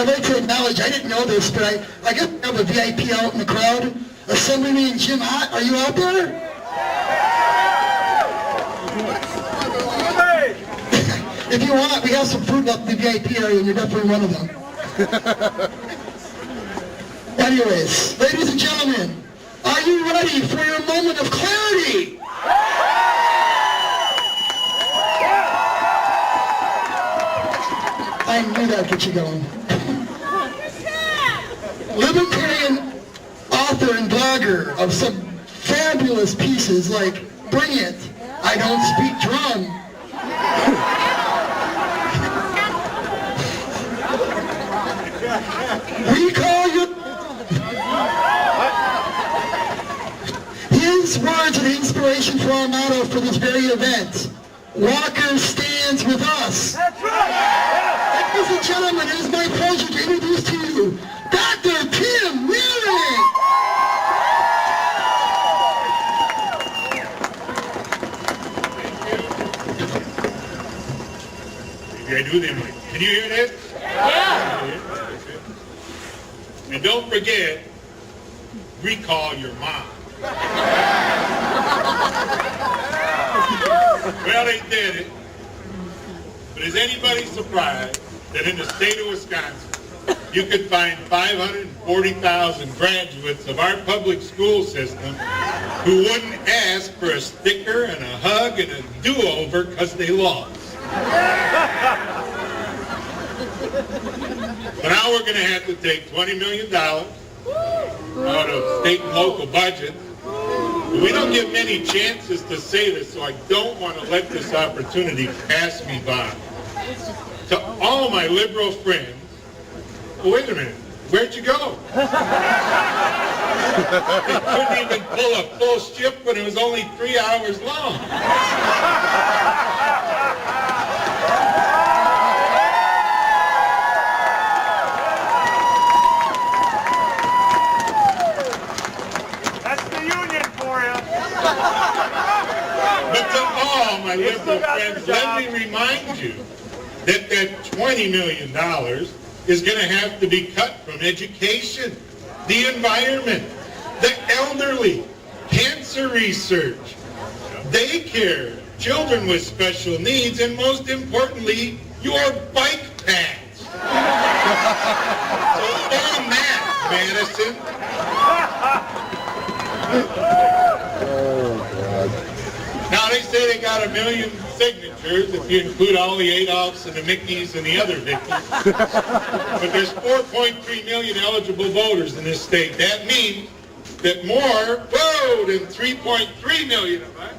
I'd like to acknowledge, I didn't know this, but I guess I have a VIP out in the crowd. Assemblyman Jim Ott, are you out there? If you want, we have some food left in the VIP area, and you're definitely one of them. Anyways, ladies and gentlemen, are you ready for your moment of clarity? I knew that'd get you going. Libertarian author and blogger of some fabulous pieces like Bring It, I Don't Speak Drum. Recall your... His words are the inspiration for our motto for this very event. Walker stands with us. That's right! Ladies and gentlemen, it is my pleasure to introduce to you Dr. Tim Nerenz. Maybe I do them. Can you hear this? Yeah! And don't forget, recall your mom. Well, they did it. But is anybody surprised that in the state of Wisconsin, you could find 540,000 graduates of our public school system who wouldn't ask for a sticker and a hug and a do-over because they lost? So now we're going to have to take $20 million out of state and local budgets. We don't get many chances to say this, so I don't want to let this opportunity pass me by. To all my liberal friends, oh, wait a minute, where'd you go? They couldn't even pull a full shift when it was only 3 hours long. But to all my liberal friends, let me remind you that $20 million is going to have to be cut from education, the environment, the elderly, cancer research, daycare, children with special needs, and most importantly, your bike paths. So on that, Madison. Now they say they got 1 million signatures if you include all the Adolfs and the Mickeys and the other Vickies. But there's 4.3 million eligible voters in this state. That means that more, than 3.3 million of us,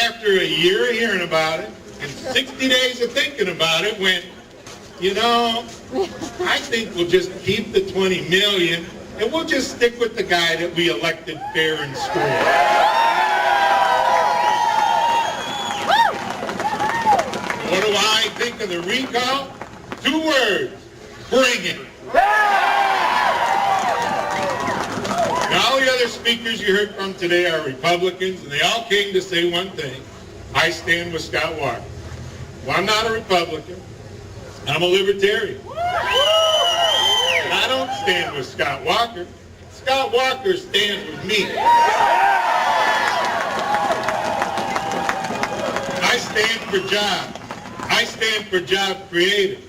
after a year of hearing about it and 60 days of thinking about it, went, you know, I think we'll just keep the 20 million and we'll just stick with the guy that we elected fair and square. What do I think of the recall? 2 words. Bring it. Now, all the other speakers you heard from today are Republicans, and they all came to say one thing. I stand with Scott Walker. Well, I'm not a Republican. I'm a libertarian. And I don't stand with Scott Walker. Scott Walker stands with me. I stand for jobs. I stand for job creators.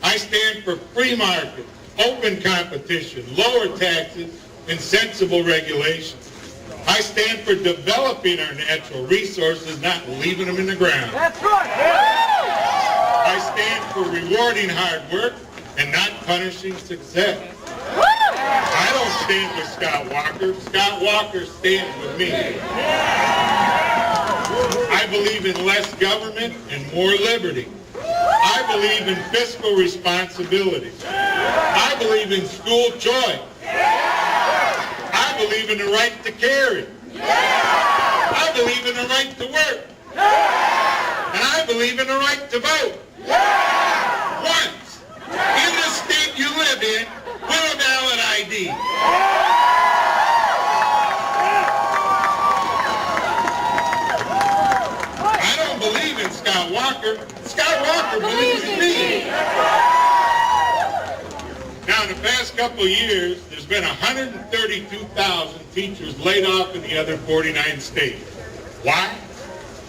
I stand for free market, open competition, lower taxes, and sensible regulation. I stand for developing our natural resources, not leaving them in the ground. That's right! I stand for rewarding hard work and not punishing success. I don't stand with Scott Walker. Scott Walker stands with me. I believe in less government and more liberty. I believe in fiscal responsibility. I believe in school choice. I believe in the right to carry. I believe in the right to work. And I believe in the right to vote. Once in the state you live in with a valid ID. I don't believe in Scott Walker. Walker. Scott Walker believes in me. Now, in the past couple of years, there's been 132,000 teachers laid off in the other 49 states. Why?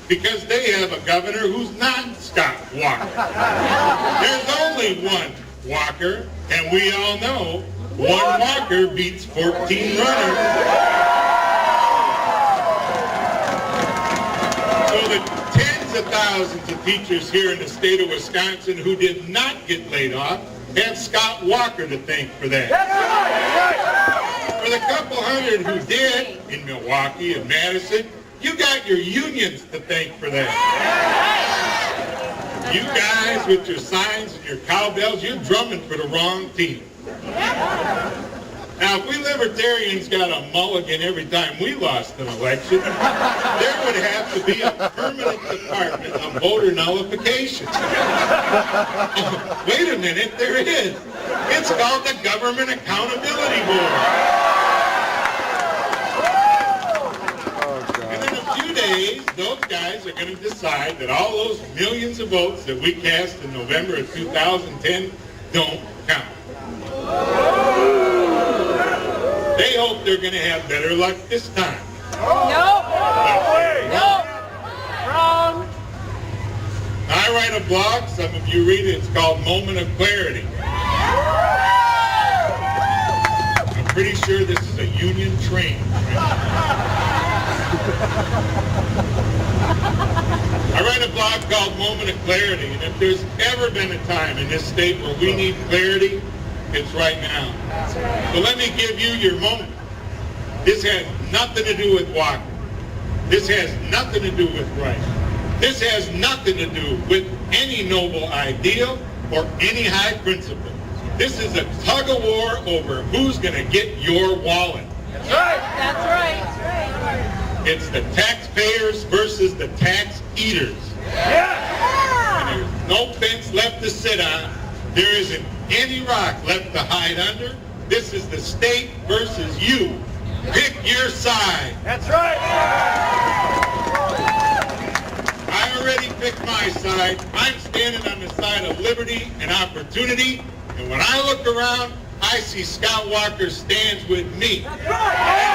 Because they have a governor who's not Scott Walker. There's only one Walker, and we all know one Walker beats 14 runners. So the tens of thousands of teachers here in the state of Wisconsin who did not get laid off have Scott Walker to thank for that. For the couple hundred who did in Milwaukee and Madison, you got your unions to thank for that. You guys with your signs and your cowbells, you're drumming for the wrong team. Now, if we libertarians got a mulligan every time we lost an election, there would have to be a permanent department of voter nullification. Oh, wait a minute, there it is. It's called the Government Accountability Board. And in a few days, those guys are going to decide that all those millions of votes that we cast in November of 2010 don't count. They hope they're going to have better luck this time. Nope. Nope. Wrong. I write a blog, some of you read it, it's called Moment of Clarity. I'm pretty sure this is a union train. I write a blog called Moment of Clarity, and if there's ever been a time in this state where we need clarity, it's right now. So let me give you your moment. This has nothing to do with Walker. This has nothing to do with right. This has nothing to do with any noble ideal or any high principle. This is a tug of war over who's going to get your wallet. That's right. That's right. That's right. It's the taxpayers versus the tax eaters. Yeah. And there's no fence left to sit on. There isn't any rock left to hide under. This is the state versus you. Pick your side. That's right. I already picked my side. I'm standing on the side of liberty and opportunity. And when I look around, I see Scott Walker stands with me. That's right.